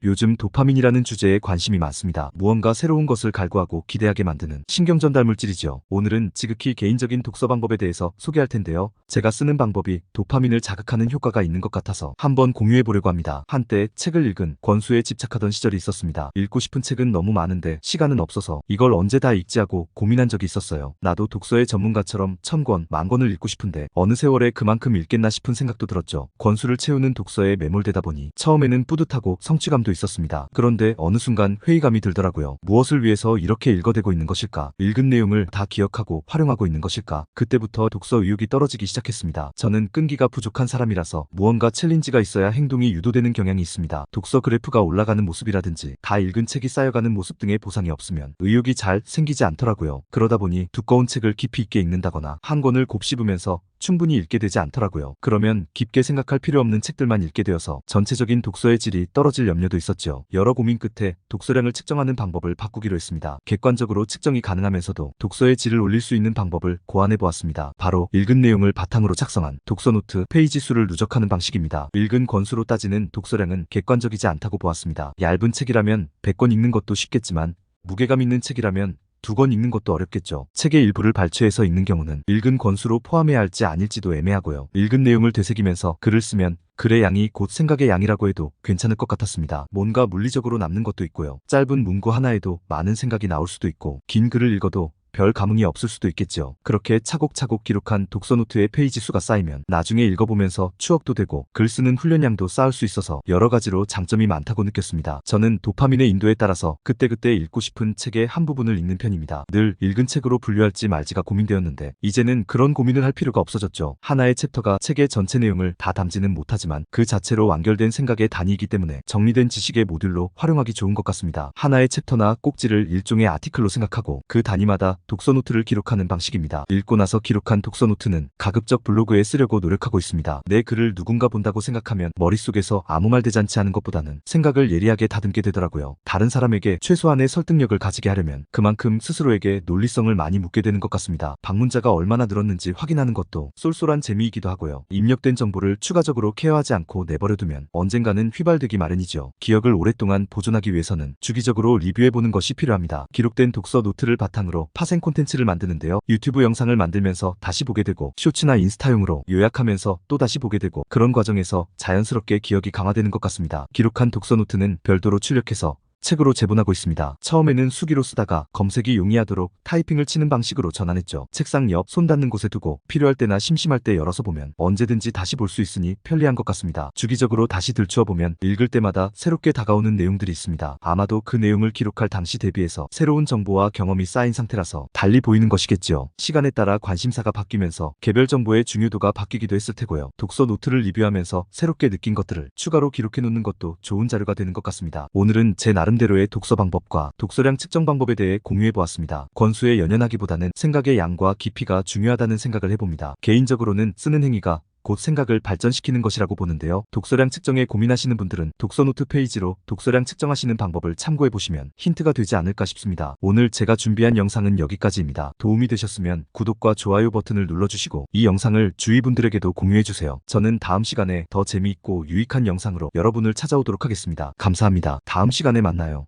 요즘 도파민이라는 주제에 관심이 많습니다. 무언가 새로운 것을 갈구하고 기대하게 만드는 신경 전달 물질이죠. 오늘은 지극히 개인적인 독서 방법에 대해서 소개할 텐데요. 제가 쓰는 방법이 도파민을 자극하는 효과가 있는 것 같아서 한번 공유해 보려고 합니다. 한때 책을 읽은 권수에 집착하던 시절이 있었습니다. 읽고 싶은 책은 너무 많은데 시간은 없어서 이걸 언제 다 읽지 하고 고민한 적이 있었어요. 나도 독서의 전문가처럼 1000권, 10,000권을 읽고 싶은데 어느 세월에 그만큼 읽겠나 싶은 생각도 들었죠. 권수를 채우는 독서에 매몰되다 보니 처음에는 뿌듯하고 성취감도 있었습니다. 그런데 어느 순간 회의감이 들더라고요. 무엇을 위해서 이렇게 읽어대고 있는 것일까? 읽은 내용을 다 기억하고 활용하고 있는 것일까? 그때부터 독서 의욕이 떨어지기 시작했습니다. 저는 끈기가 부족한 사람이라서 무언가 챌린지가 있어야 행동이 유도되는 경향이 있습니다. 독서 그래프가 올라가는 모습이라든지 다 읽은 책이 쌓여가는 모습 등의 보상이 없으면 의욕이 잘 생기지 않더라고요. 그러다 보니 두꺼운 책을 깊이 있게 읽는다거나 한 권을 곱씹으면서 충분히 읽게 되지 않더라고요. 그러면 깊게 생각할 필요 없는 책들만 읽게 되어서 전체적인 독서의 질이 떨어질 염려도 있었죠. 여러 고민 끝에 독서량을 측정하는 방법을 바꾸기로 했습니다. 객관적으로 측정이 가능하면서도 독서의 질을 올릴 수 있는 방법을 고안해 보았습니다. 바로 읽은 내용을 바탕으로 작성한 독서노트 페이지 수를 누적하는 방식입니다. 읽은 권수로 따지는 독서량은 객관적이지 않다고 보았습니다. 얇은 책이라면 100권 읽는 것도 쉽겠지만 무게감 있는 책이라면 2권 읽는 것도 어렵겠죠. 책의 일부를 발췌해서 읽는 경우는 읽은 권수로 포함해야 할지 아닐지도 애매하고요. 읽은 내용을 되새기면서 글을 쓰면 글의 양이 곧 생각의 양이라고 해도 괜찮을 것 같았습니다. 뭔가 물리적으로 남는 것도 있고요. 짧은 문구 하나에도 많은 생각이 나올 수도 있고 긴 글을 읽어도 별 감흥이 없을 수도 있겠죠. 그렇게 차곡차곡 기록한 독서노트의 페이지 수가 쌓이면 나중에 읽어보면서 추억도 되고 글 쓰는 훈련량도 쌓을 수 있어서 여러 가지로 장점이 많다고 느꼈습니다. 저는 도파민의 인도에 따라서 그때그때 읽고 싶은 책의 한 부분을 읽는 편입니다. 늘 읽은 책으로 분류할지 말지가 고민되었는데 이제는 그런 고민을 할 필요가 없어졌죠. 하나의 챕터가 책의 전체 내용을 다 담지는 못하지만 그 자체로 완결된 생각의 단위이기 때문에 정리된 지식의 모듈로 활용하기 좋은 것 같습니다. 하나의 챕터나 꼭지를 일종의 아티클로 생각하고 그 단위마다 독서노트를 기록하는 방식입니다. 읽고 나서 기록한 독서노트는 가급적 블로그에 쓰려고 노력하고 있습니다. 내 글을 누군가 본다고 생각하면 머릿속에서 아무 말 대잔치 하는 것보다는 생각을 예리하게 다듬게 되더라고요. 다른 사람에게 최소한의 설득력을 가지게 하려면 그만큼 스스로에게 논리성을 많이 묻게 되는 것 같습니다. 방문자가 얼마나 늘었는지 확인하는 것도 쏠쏠한 재미이기도 하고요. 입력된 정보를 추가적으로 케어하지 않고 내버려두면 언젠가는 휘발되기 마련이죠. 기억을 오랫동안 보존하기 위해서는 주기적으로 리뷰해보는 것이 필요합니다. 기록된 독서 노트를 바탕으로 파생 콘텐츠를 만드는데요. 유튜브 영상을 만들면서 다시 보게 되고 쇼츠나 인스타용으로 요약하면서 또 다시 보게 되고 그런 과정에서 자연스럽게 기억이 강화되는 것 같습니다. 기록한 독서노트는 별도로 출력해서 책으로 제본하고 있습니다. 처음에는 수기로 쓰다가 검색이 용이하도록 타이핑을 치는 방식으로 전환했죠. 책상 옆 손 닿는 곳에 두고 필요할 때나 심심할 때 열어서 보면 언제든지 다시 볼 수 있으니 편리한 것 같습니다. 주기적으로 다시 들추어 보면 읽을 때마다 새롭게 다가오는 내용들이 있습니다. 아마도 그 내용을 기록할 당시 대비해서 새로운 정보와 경험이 쌓인 상태라서 달리 보이는 것이겠지요. 시간에 따라 관심사가 바뀌면서 개별 정보의 중요도가 바뀌기도 했을 테고요. 독서 노트를 리뷰하면서 새롭게 느낀 것들을 추가로 기록해 놓는 것도 좋은 자료가 되는 것 같습니다. 오늘은 제 나름대로의 독서 방법과 독서량 측정 방법에 대해 공유해 보았습니다. 권수에 연연하기보다는 생각의 양과 깊이가 중요하다는 생각을 해봅니다. 개인적으로는 쓰는 행위가 곧 생각을 발전시키는 것이라고 보는데요. 독서량 측정에 고민하시는 분들은 독서노트 페이지로 독서량 측정하시는 방법을 참고해 보시면 힌트가 되지 않을까 싶습니다. 오늘 제가 준비한 영상은 여기까지입니다. 도움이 되셨으면 구독과 좋아요 버튼을 눌러주시고 이 영상을 주위 분들에게도 공유해 주세요. 저는 다음 시간에 더 재미있고 유익한 영상으로 여러분을 찾아오도록 하겠습니다. 감사합니다. 다음 시간에 만나요.